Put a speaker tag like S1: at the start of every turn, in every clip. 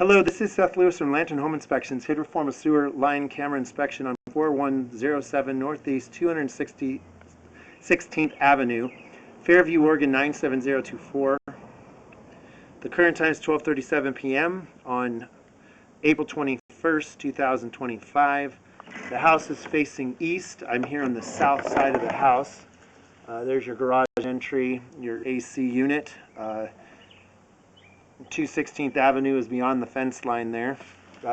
S1: Hello, this is Seth Lewis from Lantern Home Inspections, here to perform a sewer line camera inspection on 4107 Northeast 216th Avenue, Fairview, Oregon 97024. The current time is 12:37 p.m. on April 21st, 2025. The house is facing east. I'm here on the south side of the house. There's your garage entry, your AC unit. 216th Avenue is beyond the fence line there.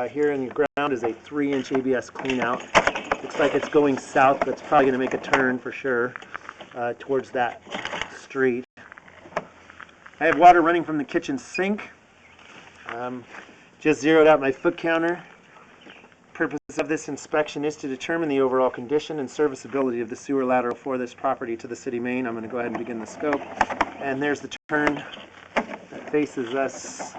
S1: Here in the ground is a 3-inch ABS cleanout. Looks like it's going south, but it's probably going to make a turn for sure towards that street. I have water running from the kitchen sink. Just zeroed out my foot counter. Purpose of this inspection is to determine the overall condition and serviceability of the sewer lateral for this property to the city main. I'm going to go ahead and begin the scope. And there's the turn that faces us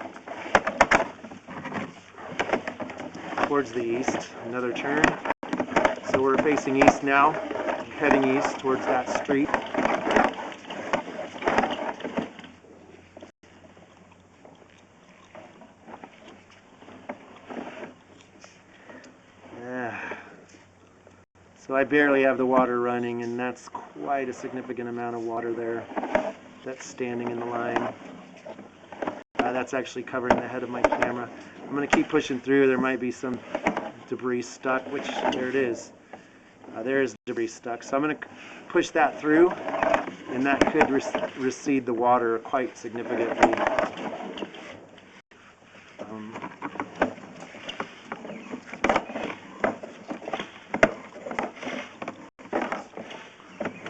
S1: towards the east. Another turn. So we're facing east now, heading east towards that street. So I barely have the water running, and that's quite a significant amount of water there that's standing in the line. That's actually covering the head of my camera. I'm going to keep pushing through. There might be some debris stuck, which there it is. There is debris stuck. So I'm going to push that through, and that could recede the water quite significantly.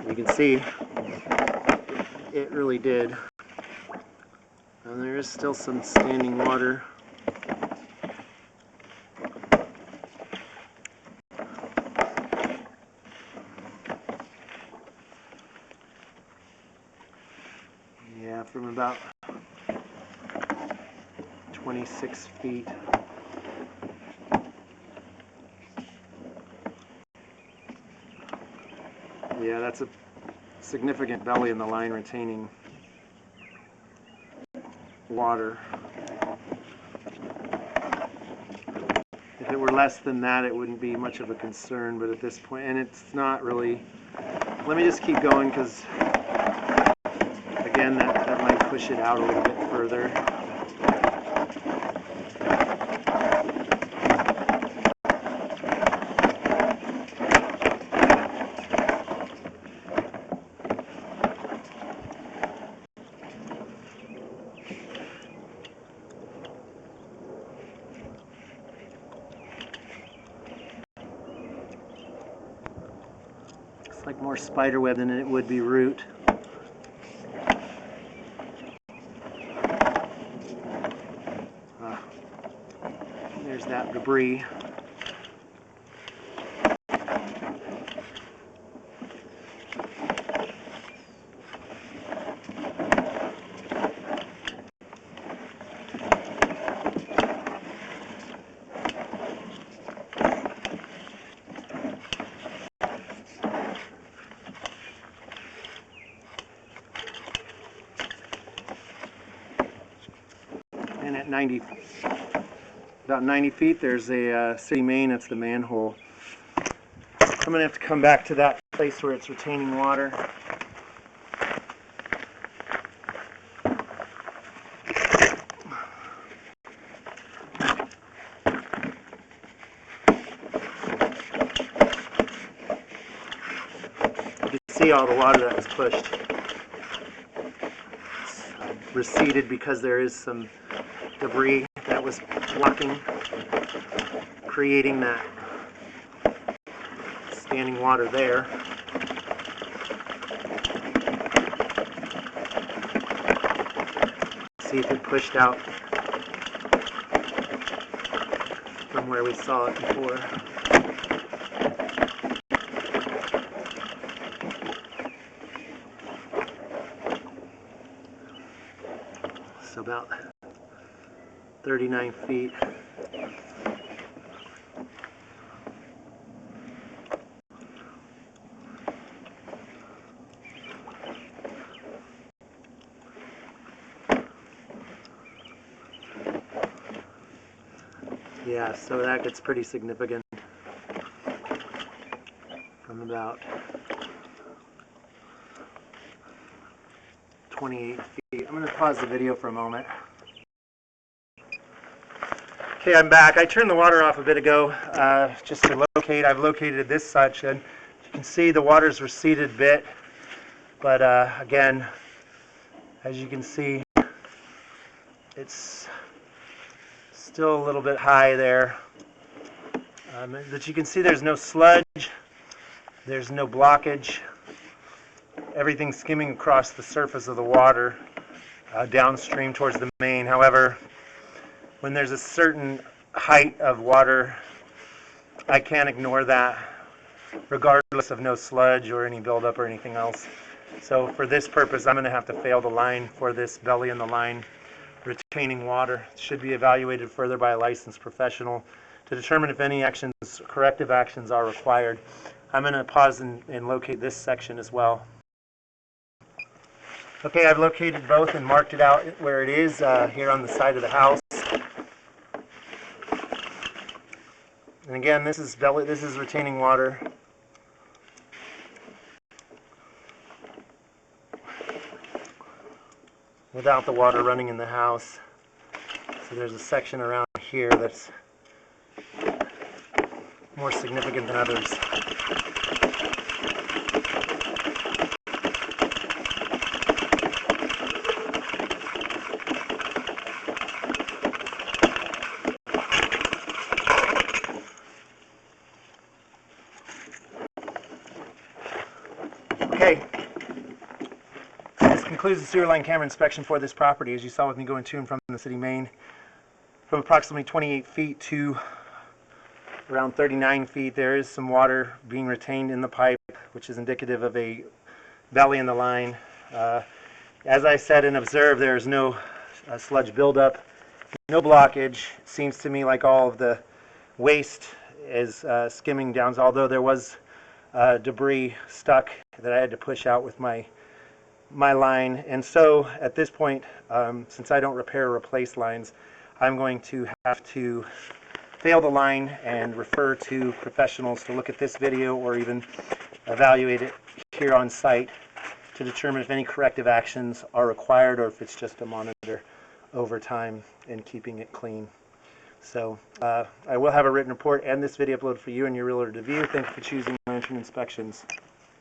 S1: You can see it really did. And there is still some standing water. Yeah, from about 26 feet. Yeah, that's a significant belly in the line retaining water. If it were less than that, it wouldn't be much of a concern, but at this point, and it's not really. Let me just keep going, because again, that might push it out a little bit further. It's like more spider web than it would be root. There's that debris. And at about 90 feet, there's a city main. That's the manhole. I'm going to have to come back to that place where it's retaining water. You can see all the water that was pushed. It's receded because there is some debris that was blocking, creating that standing water there. See if it pushed out from where we saw it before. So about 39 feet. Yeah, so that gets pretty significant from about 28 feet. I'm going to pause the video for a moment. Okay, I'm back. I turned the water off a bit ago just to locate. I've located this section. You can see the water's receded a bit, but again, as you can see, it's still a little bit high there. But you can see there's no sludge, there's no blockage. Everything's skimming across the surface of the water downstream towards the main. However, when there's a certain height of water, I can't ignore that, regardless of no sludge or any buildup or anything else. So for this purpose, I'm going to have to fail the line for this belly in the line retaining water. It should be evaluated further by a licensed professional to determine if any corrective actions are required. I'm going to pause and locate this section as well. Okay, I've located both and marked it out where it is here on the side of the house. And again, this is retaining water. Without the water running in the house. So there's a section around here that's more significant than others. Okay, this concludes the sewer line camera inspection for this property. As you saw with me going to and from the city main, from approximately 28 feet to around 39 feet, there is some water being retained in the pipe, which is indicative of a belly in the line. As I said and observed, there is no sludge buildup, no blockage. It seems to me like all of the waste is skimming down, although there was debris stuck that I had to push out with my line. And so at this point, since I don't repair or replace lines, I'm going to have to fail the line and refer to professionals to look at this video or even evaluate it here on site to determine if any corrective actions are required or if it's just a monitor over time and keeping it clean. So I will have a written report and this video uploaded for you and your realtor to view. Thank you for choosing Lantern Inspections.